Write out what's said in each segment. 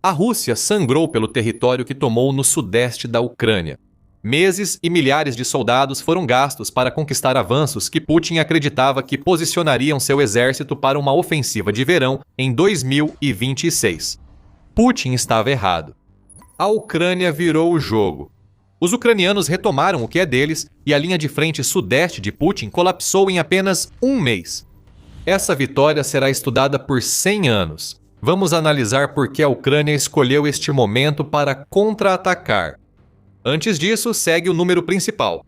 A Rússia sangrou pelo território que tomou no sudeste da Ucrânia. Meses e milhares de soldados foram gastos para conquistar avanços que Putin acreditava que posicionariam seu exército para uma ofensiva de verão em 2026. Putin estava errado. A Ucrânia virou o jogo. Os ucranianos retomaram o que é deles e a linha de frente sudeste de Putin colapsou em apenas um mês. Essa vitória será estudada por 100 anos. Vamos analisar por que a Ucrânia escolheu este momento para contra-atacar. Antes disso, segue o número principal.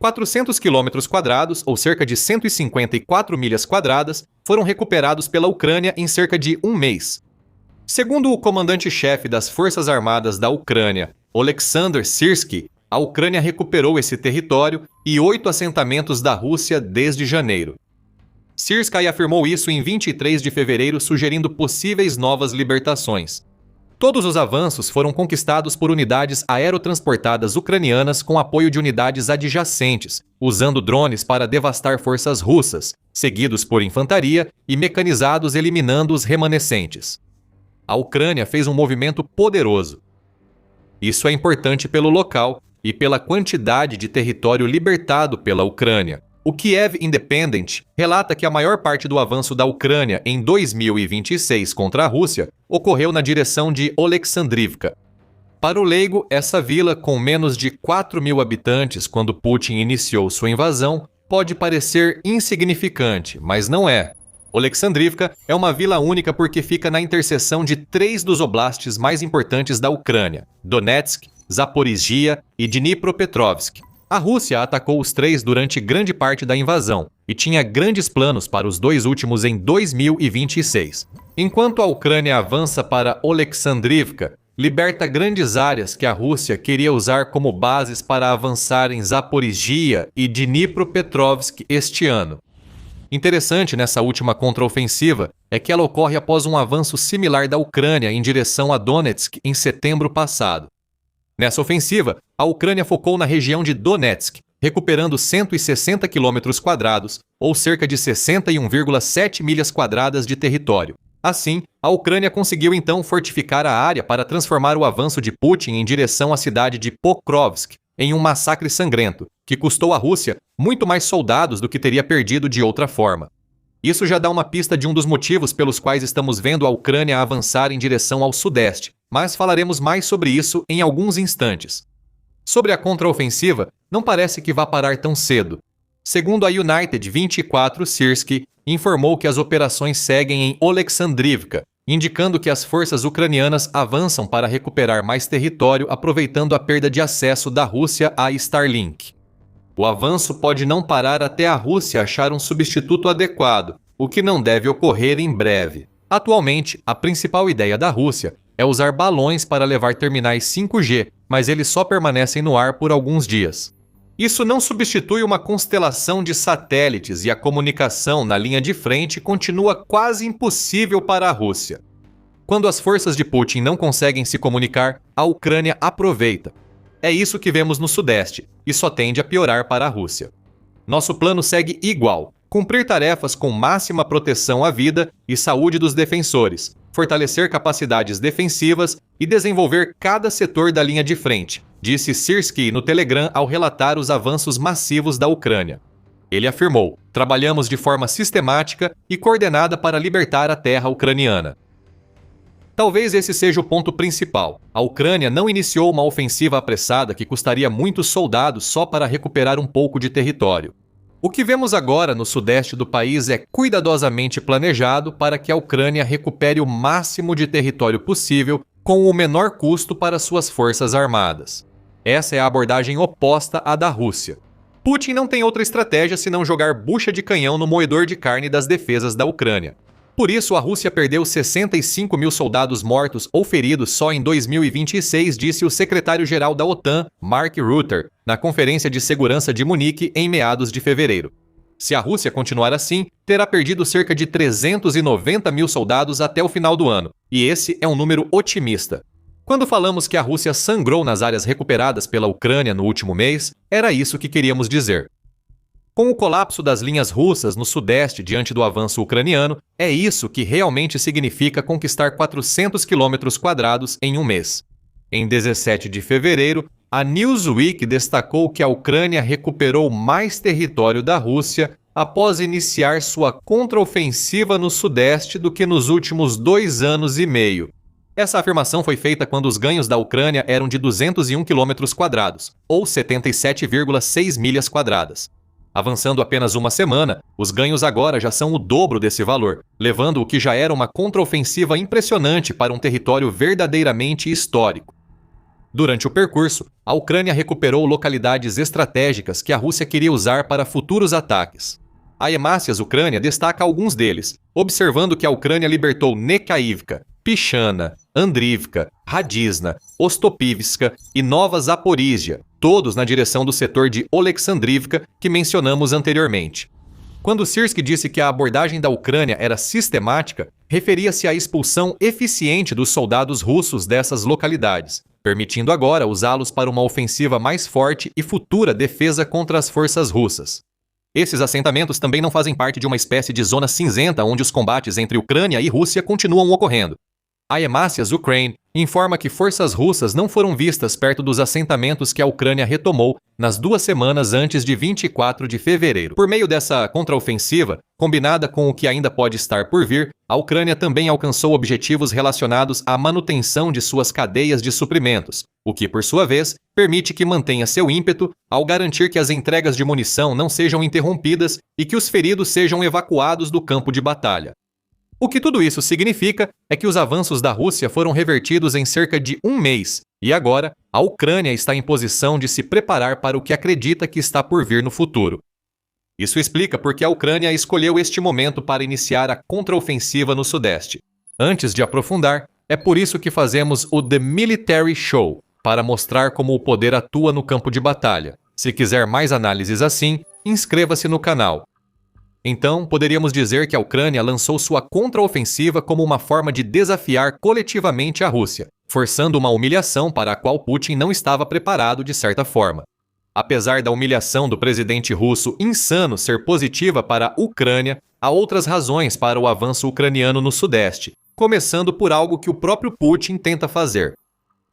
400 quilômetros quadrados, ou cerca de 154 milhas quadradas, foram recuperados pela Ucrânia em cerca de um mês. Segundo o comandante-chefe das Forças Armadas da Ucrânia, Oleksandr Syrskyi, a Ucrânia recuperou esse território e 8 assentamentos da Rússia desde janeiro. Syrskyi afirmou isso em 23 de fevereiro, sugerindo possíveis novas libertações. Todos os avanços foram conquistados por unidades aerotransportadas ucranianas com apoio de unidades adjacentes, usando drones para devastar forças russas, seguidos por infantaria e mecanizados eliminando os remanescentes. A Ucrânia fez um movimento poderoso. Isso é importante pelo local e pela quantidade de território libertado pela Ucrânia. O Kiev Independent relata que a maior parte do avanço da Ucrânia em 2026 contra a Rússia ocorreu na direção de Oleksandrivka. Para o leigo, essa vila, com menos de 4.000 habitantes quando Putin iniciou sua invasão, pode parecer insignificante, mas não é. Oleksandrivka é uma vila única porque fica na interseção de 3 dos oblastes mais importantes da Ucrânia: Donetsk, Zaporizhia e Dnipropetrovsk. A Rússia atacou os 3 durante grande parte da invasão e tinha grandes planos para os 2 últimos em 2026. Enquanto a Ucrânia avança para Oleksandrivka, liberta grandes áreas que a Rússia queria usar como bases para avançar em Zaporizhia e Dnipropetrovsk este ano. Interessante nessa última contraofensiva é que ela ocorre após um avanço similar da Ucrânia em direção a Donetsk em setembro passado. Nessa ofensiva, a Ucrânia focou na região de Donetsk, recuperando 160 quilômetros quadrados, ou cerca de 61,7 milhas quadradas de território. Assim, a Ucrânia conseguiu então fortificar a área para transformar o avanço de Putin em direção à cidade de Pokrovsk em um massacre sangrento, que custou à Rússia muito mais soldados do que teria perdido de outra forma. Isso já dá uma pista de um dos motivos pelos quais estamos vendo a Ucrânia avançar em direção ao sudeste, mas falaremos mais sobre isso em alguns instantes. Sobre a contraofensiva, não parece que vá parar tão cedo. Segundo a United 24, Syrskyi informou que as operações seguem em Oleksandrivka, indicando que as forças ucranianas avançam para recuperar mais território aproveitando a perda de acesso da Rússia à Starlink. O avanço pode não parar até a Rússia achar um substituto adequado, o que não deve ocorrer em breve. Atualmente, a principal ideia da Rússia é usar balões para levar terminais 5G, mas eles só permanecem no ar por alguns dias. Isso não substitui uma constelação de satélites e a comunicação na linha de frente continua quase impossível para a Rússia. Quando as forças de Putin não conseguem se comunicar, a Ucrânia aproveita. É isso que vemos no Sudeste, e só tende a piorar para a Rússia. Nosso plano segue igual: cumprir tarefas com máxima proteção à vida e saúde dos defensores, fortalecer capacidades defensivas e desenvolver cada setor da linha de frente, disse Syrskyi no Telegram ao relatar os avanços massivos da Ucrânia. Ele afirmou: trabalhamos de forma sistemática e coordenada para libertar a terra ucraniana. Talvez esse seja o ponto principal. A Ucrânia não iniciou uma ofensiva apressada que custaria muitos soldados só para recuperar um pouco de território. O que vemos agora no sudeste do país é cuidadosamente planejado para que a Ucrânia recupere o máximo de território possível com o menor custo para suas forças armadas. Essa é a abordagem oposta à da Rússia. Putin não tem outra estratégia senão jogar bucha de canhão no moedor de carne das defesas da Ucrânia. Por isso, a Rússia perdeu 65 mil soldados mortos ou feridos só em 2026, disse o secretário-geral da OTAN, Mark Rutte, na Conferência de Segurança de Munique em meados de fevereiro. Se a Rússia continuar assim, terá perdido cerca de 390 mil soldados até o final do ano, e esse é um número otimista. Quando falamos que a Rússia sangrou nas áreas recuperadas pela Ucrânia no último mês, era isso que queríamos dizer. Com o colapso das linhas russas no sudeste diante do avanço ucraniano, é isso que realmente significa conquistar 400 quilômetros quadrados em um mês. Em 17 de fevereiro, a Newsweek destacou que a Ucrânia recuperou mais território da Rússia após iniciar sua contraofensiva no sudeste do que nos últimos 2 anos e meio. Essa afirmação foi feita quando os ganhos da Ucrânia eram de 201 quilômetros quadrados, ou 77,6 milhas quadradas. Avançando apenas uma semana, os ganhos agora já são o dobro desse valor, levando o que já era uma contraofensiva impressionante para um território verdadeiramente histórico. Durante o percurso, a Ucrânia recuperou localidades estratégicas que a Rússia queria usar para futuros ataques. A Emacias Ucrânia destaca alguns deles, observando que a Ucrânia libertou Nekaivka, Pichana, Andrivka, Radizna, Ostopivska e Nova Zaporizhia, todos na direção do setor de Oleksandrivka que mencionamos anteriormente. Quando Sirski disse que a abordagem da Ucrânia era sistemática, referia-se à expulsão eficiente dos soldados russos dessas localidades, permitindo agora usá-los para uma ofensiva mais forte e futura defesa contra as forças russas. Esses assentamentos também não fazem parte de uma espécie de zona cinzenta onde os combates entre Ucrânia e Rússia continuam ocorrendo. A Emacias Ukraine informa que forças russas não foram vistas perto dos assentamentos que a Ucrânia retomou nas 2 semanas antes de 24 de fevereiro. Por meio dessa contraofensiva, combinada com o que ainda pode estar por vir, a Ucrânia também alcançou objetivos relacionados à manutenção de suas cadeias de suprimentos, o que, por sua vez, permite que mantenha seu ímpeto ao garantir que as entregas de munição não sejam interrompidas e que os feridos sejam evacuados do campo de batalha. O que tudo isso significa é que os avanços da Rússia foram revertidos em cerca de um mês, e agora a Ucrânia está em posição de se preparar para o que acredita que está por vir no futuro. Isso explica por que a Ucrânia escolheu este momento para iniciar a contraofensiva no Sudeste. Antes de aprofundar, é por isso que fazemos o The Military Show, para mostrar como o poder atua no campo de batalha. Se quiser mais análises assim, inscreva-se no canal. Então, poderíamos dizer que a Ucrânia lançou sua contraofensiva como uma forma de desafiar coletivamente a Rússia, forçando uma humilhação para a qual Putin não estava preparado de certa forma. Apesar da humilhação do presidente russo insano ser positiva para a Ucrânia, há outras razões para o avanço ucraniano no Sudeste, começando por algo que o próprio Putin tenta fazer.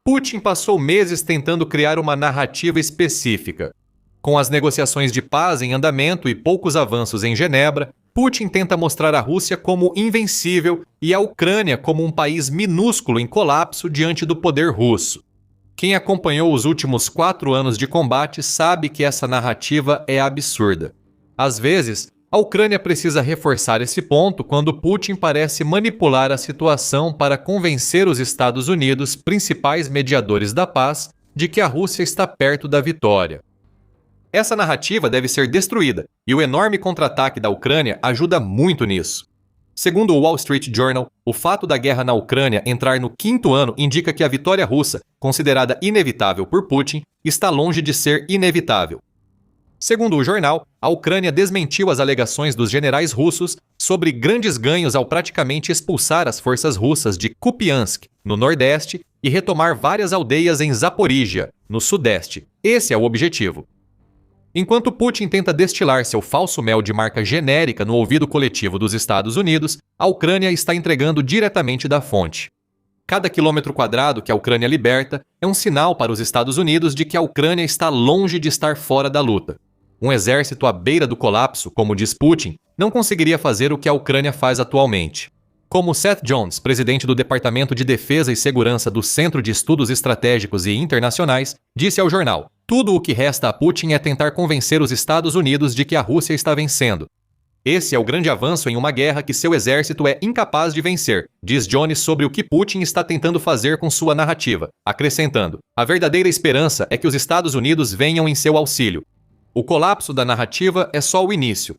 Putin passou meses tentando criar uma narrativa específica. Com as negociações de paz em andamento e poucos avanços em Genebra, Putin tenta mostrar a Rússia como invencível e a Ucrânia como um país minúsculo em colapso diante do poder russo. Quem acompanhou os últimos 4 anos de combate sabe que essa narrativa é absurda. Às vezes, a Ucrânia precisa reforçar esse ponto quando Putin parece manipular a situação para convencer os Estados Unidos, principais mediadores da paz, de que a Rússia está perto da vitória. Essa narrativa deve ser destruída, e o enorme contra-ataque da Ucrânia ajuda muito nisso. Segundo o Wall Street Journal, o fato da guerra na Ucrânia entrar no 5º ano indica que a vitória russa, considerada inevitável por Putin, está longe de ser inevitável. Segundo o jornal, a Ucrânia desmentiu as alegações dos generais russos sobre grandes ganhos ao praticamente expulsar as forças russas de Kupiansk, no nordeste, e retomar várias aldeias em Zaporizhia, no sudeste. Esse é o objetivo. Enquanto Putin tenta destilar seu falso mel de marca genérica no ouvido coletivo dos Estados Unidos, a Ucrânia está entregando diretamente da fonte. Cada quilômetro quadrado que a Ucrânia liberta é um sinal para os Estados Unidos de que a Ucrânia está longe de estar fora da luta. Um exército à beira do colapso, como diz Putin, não conseguiria fazer o que a Ucrânia faz atualmente. Como Seth Jones, presidente do Departamento de Defesa e Segurança do Centro de Estudos Estratégicos e Internacionais, disse ao jornal: "Tudo o que resta a Putin é tentar convencer os Estados Unidos de que a Rússia está vencendo. Esse é o grande avanço em uma guerra que seu exército é incapaz de vencer", diz Jones sobre o que Putin está tentando fazer com sua narrativa, acrescentando: "A verdadeira esperança é que os Estados Unidos venham em seu auxílio. O colapso da narrativa é só o início.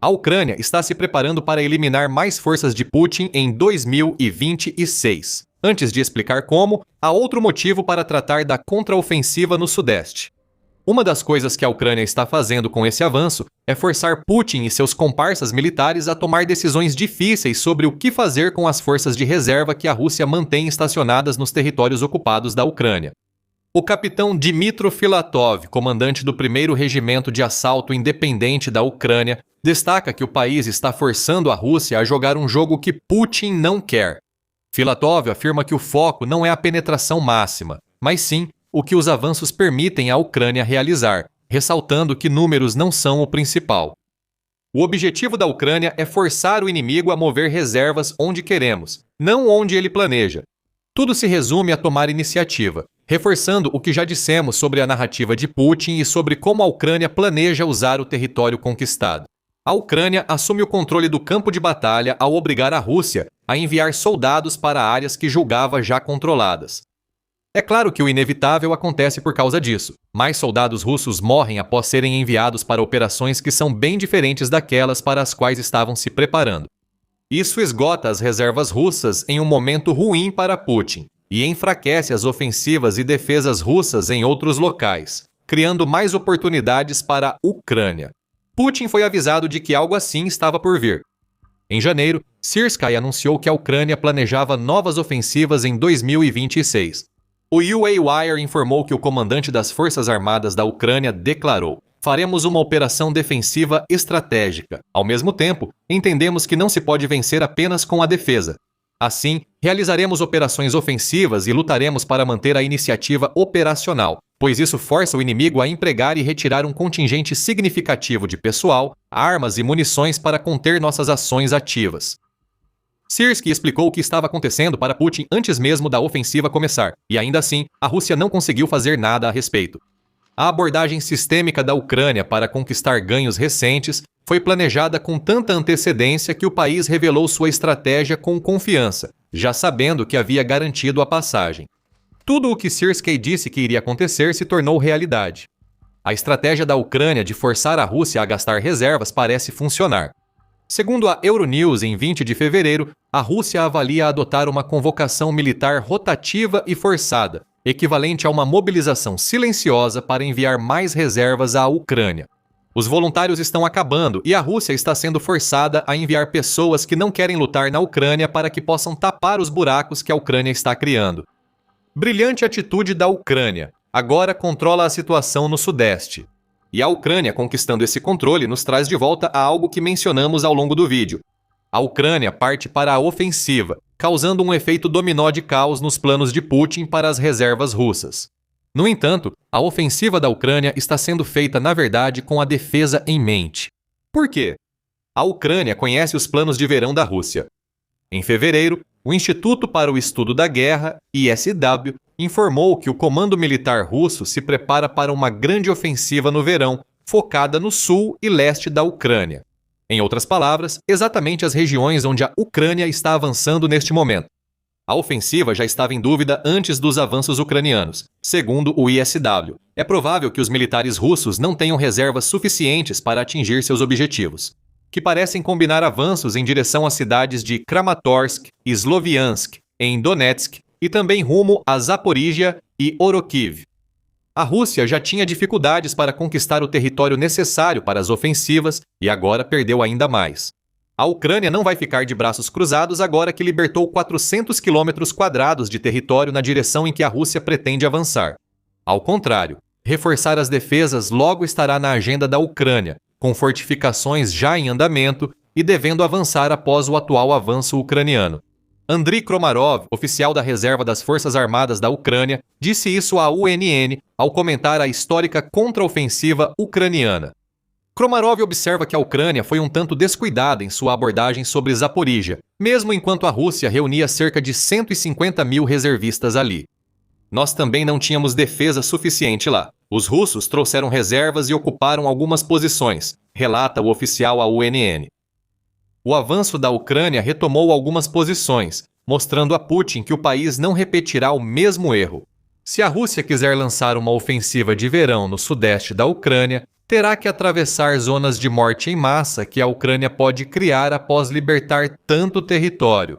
A Ucrânia está se preparando para eliminar mais forças de Putin em 2026. Antes de explicar como, há outro motivo para tratar da contraofensiva no Sudeste. Uma das coisas que a Ucrânia está fazendo com esse avanço é forçar Putin e seus comparsas militares a tomar decisões difíceis sobre o que fazer com as forças de reserva que a Rússia mantém estacionadas nos territórios ocupados da Ucrânia. O capitão Dmytro Filatov, comandante do 1º Regimento de Assalto Independente da Ucrânia, destaca que o país está forçando a Rússia a jogar um jogo que Putin não quer. Filatov afirma que o foco não é a penetração máxima, mas sim o que os avanços permitem à Ucrânia realizar, ressaltando que números não são o principal. O objetivo da Ucrânia é forçar o inimigo a mover reservas onde queremos, não onde ele planeja. Tudo se resume a tomar iniciativa, reforçando o que já dissemos sobre a narrativa de Putin e sobre como a Ucrânia planeja usar o território conquistado. A Ucrânia assume o controle do campo de batalha ao obrigar a Rússia a enviar soldados para áreas que julgava já controladas. É claro que o inevitável acontece por causa disso. Mais soldados russos morrem após serem enviados para operações que são bem diferentes daquelas para as quais estavam se preparando. Isso esgota as reservas russas em um momento ruim para Putin e enfraquece as ofensivas e defesas russas em outros locais, criando mais oportunidades para a Ucrânia. Putin foi avisado de que algo assim estava por vir. Em janeiro, Syrskyi anunciou que a Ucrânia planejava novas ofensivas em 2026. O UA Wire informou que o comandante das Forças Armadas da Ucrânia declarou: "Faremos uma operação defensiva estratégica. Ao mesmo tempo, entendemos que não se pode vencer apenas com a defesa. Assim, realizaremos operações ofensivas e lutaremos para manter a iniciativa operacional, pois isso força o inimigo a empregar e retirar um contingente significativo de pessoal, armas e munições para conter nossas ações ativas." Syrskyi explicou o que estava acontecendo para Putin antes mesmo da ofensiva começar, e ainda assim, a Rússia não conseguiu fazer nada a respeito. A abordagem sistêmica da Ucrânia para conquistar ganhos recentes foi planejada com tanta antecedência que o país revelou sua estratégia com confiança, já sabendo que havia garantido a passagem. Tudo o que Syrskyi disse que iria acontecer se tornou realidade. A estratégia da Ucrânia de forçar a Rússia a gastar reservas parece funcionar. Segundo a Euronews, em 20 de fevereiro, a Rússia avalia adotar uma convocação militar rotativa e forçada, equivalente a uma mobilização silenciosa para enviar mais reservas à Ucrânia. Os voluntários estão acabando e a Rússia está sendo forçada a enviar pessoas que não querem lutar na Ucrânia para que possam tapar os buracos que a Ucrânia está criando. Brilhante atitude da Ucrânia. Agora controla a situação no Sudeste. E a Ucrânia conquistando esse controle nos traz de volta a algo que mencionamos ao longo do vídeo. A Ucrânia parte para a ofensiva, causando um efeito dominó de caos nos planos de Putin para as reservas russas. No entanto, a ofensiva da Ucrânia está sendo feita, na verdade, com a defesa em mente. Por quê? A Ucrânia conhece os planos de verão da Rússia. Em fevereiro, o Instituto para o Estudo da Guerra, ISW, informou que o comando militar russo se prepara para uma grande ofensiva no verão, focada no sul e leste da Ucrânia. Em outras palavras, exatamente as regiões onde a Ucrânia está avançando neste momento. A ofensiva já estava em dúvida antes dos avanços ucranianos, segundo o ISW. É provável que os militares russos não tenham reservas suficientes para atingir seus objetivos, que parecem combinar avanços em direção às cidades de Kramatorsk e Sloviansk, em Donetsk, e também rumo a Zaporíjia e Orokiv. A Rússia já tinha dificuldades para conquistar o território necessário para as ofensivas e agora perdeu ainda mais. A Ucrânia não vai ficar de braços cruzados agora que libertou 400 km² de território na direção em que a Rússia pretende avançar. Ao contrário, reforçar as defesas logo estará na agenda da Ucrânia, com fortificações já em andamento e devendo avançar após o atual avanço ucraniano. Andriy Kromarov, oficial da reserva das Forças Armadas da Ucrânia, disse isso à UNN ao comentar a histórica contraofensiva ucraniana. Kromarov observa que a Ucrânia foi um tanto descuidada em sua abordagem sobre Zaporíjia, mesmo enquanto a Rússia reunia cerca de 150 mil reservistas ali. Nós também não tínhamos defesa suficiente lá. Os russos trouxeram reservas e ocuparam algumas posições, relata o oficial à UNN. O avanço da Ucrânia retomou algumas posições, mostrando a Putin que o país não repetirá o mesmo erro. Se a Rússia quiser lançar uma ofensiva de verão no sudeste da Ucrânia, terá que atravessar zonas de morte em massa que a Ucrânia pode criar após libertar tanto território.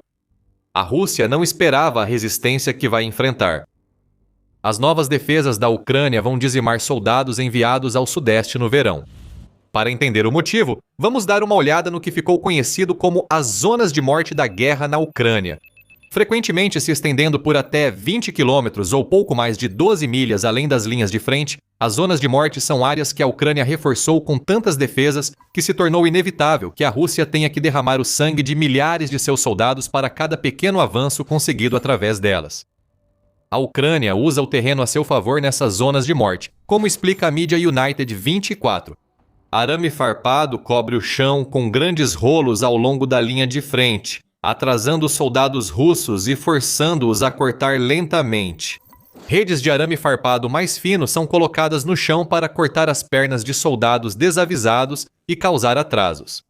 A Rússia não esperava a resistência que vai enfrentar. As novas defesas da Ucrânia vão dizimar soldados enviados ao sudeste no verão. Para entender o motivo, vamos dar uma olhada no que ficou conhecido como as zonas de morte da guerra na Ucrânia. frequentemente se estendendo por até 20 quilômetros ou pouco mais de 12 milhas além das linhas de frente. As zonas de morte são áreas que a Ucrânia reforçou com tantas defesas que se tornou inevitável que a Rússia tenha que derramar o sangue de milhares de seus soldados para cada pequeno avanço conseguido através delas. A Ucrânia usa o terreno a seu favor nessas zonas de morte, como explica a mídia United 24. Arame farpado cobre o chão com grandes rolos ao longo da linha de frente, atrasando os soldados russos e forçando-os a cortar lentamente. Redes de arame farpado mais fino são colocadas no chão para cortar as pernas de soldados desavisados e causar atrasos.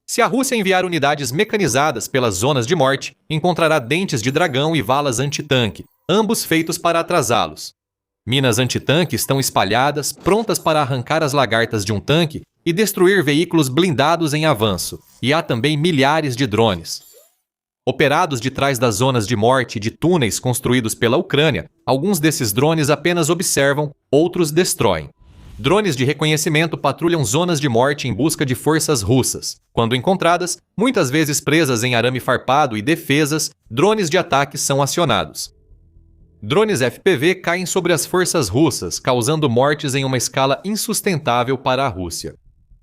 Se a Rússia enviar unidades mecanizadas pelas zonas de morte, encontrará dentes de dragão e valas antitanque, ambos feitos para atrasá-los. Minas antitanque estão espalhadas, prontas para arrancar as lagartas de um tanque e destruir veículos blindados em avanço, e há também milhares de drones. Operados de trás das zonas de morte e de túneis construídos pela Ucrânia, alguns desses drones apenas observam, outros destroem. Drones de reconhecimento patrulham zonas de morte em busca de forças russas. Quando encontradas, muitas vezes presas em arame farpado e defesas, drones de ataque são acionados. Drones FPV caem sobre as forças russas, causando mortes em uma escala insustentável para a Rússia.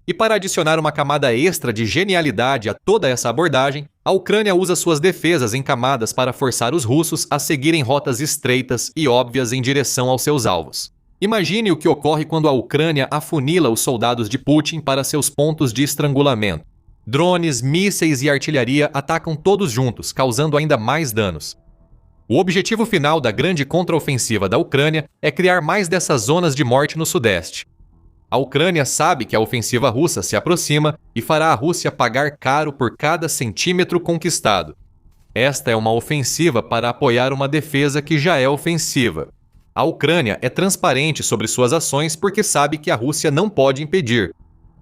E para adicionar uma camada extra de genialidade a toda essa abordagem, a Ucrânia usa suas defesas em camadas para forçar os russos a seguirem rotas estreitas e óbvias em direção aos seus alvos. Imagine o que ocorre quando a Ucrânia afunila os soldados de Putin para seus pontos de estrangulamento. Drones, mísseis e artilharia atacam todos juntos, causando ainda mais danos. O objetivo final da grande contraofensiva da Ucrânia é criar mais dessas zonas de morte no Sudeste. A Ucrânia sabe que a ofensiva russa se aproxima e fará a Rússia pagar caro por cada centímetro conquistado. Esta é uma ofensiva para apoiar uma defesa que já é ofensiva. A Ucrânia é transparente sobre suas ações porque sabe que a Rússia não pode impedir.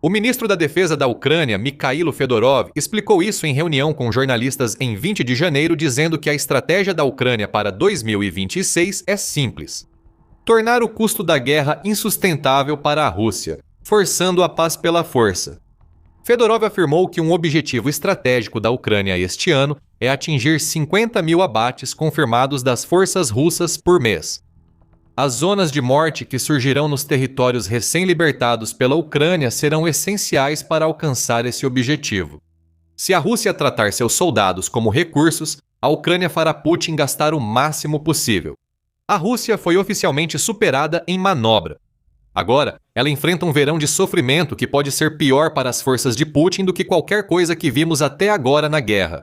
O ministro da Defesa da Ucrânia, Mikhailo Fedorov, explicou isso em reunião com jornalistas em 20 de janeiro, dizendo que a estratégia da Ucrânia para 2026 é simples: tornar o custo da guerra insustentável para a Rússia, forçando a paz pela força. Fedorov afirmou que um objetivo estratégico da Ucrânia este ano é atingir 50 mil abates confirmados das forças russas por mês. As zonas de morte que surgirão nos territórios recém-libertados pela Ucrânia serão essenciais para alcançar esse objetivo. Se a Rússia tratar seus soldados como recursos, a Ucrânia fará Putin gastar o máximo possível. A Rússia foi oficialmente superada em manobra. Agora, ela enfrenta um verão de sofrimento que pode ser pior para as forças de Putin do que qualquer coisa que vimos até agora na guerra.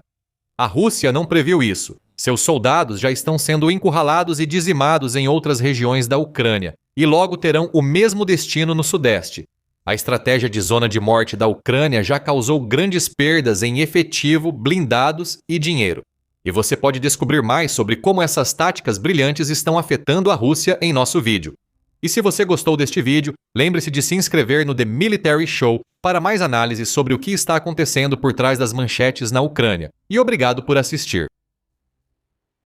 A Rússia não previu isso. Seus soldados já estão sendo encurralados e dizimados em outras regiões da Ucrânia, e logo terão o mesmo destino no Sudeste. A estratégia de zona de morte da Ucrânia já causou grandes perdas em efetivo, blindados e dinheiro. E você pode descobrir mais sobre como essas táticas brilhantes estão afetando a Rússia em nosso vídeo. E se você gostou deste vídeo, lembre-se de se inscrever no The Military Show para mais análises sobre o que está acontecendo por trás das manchetes na Ucrânia. E obrigado por assistir.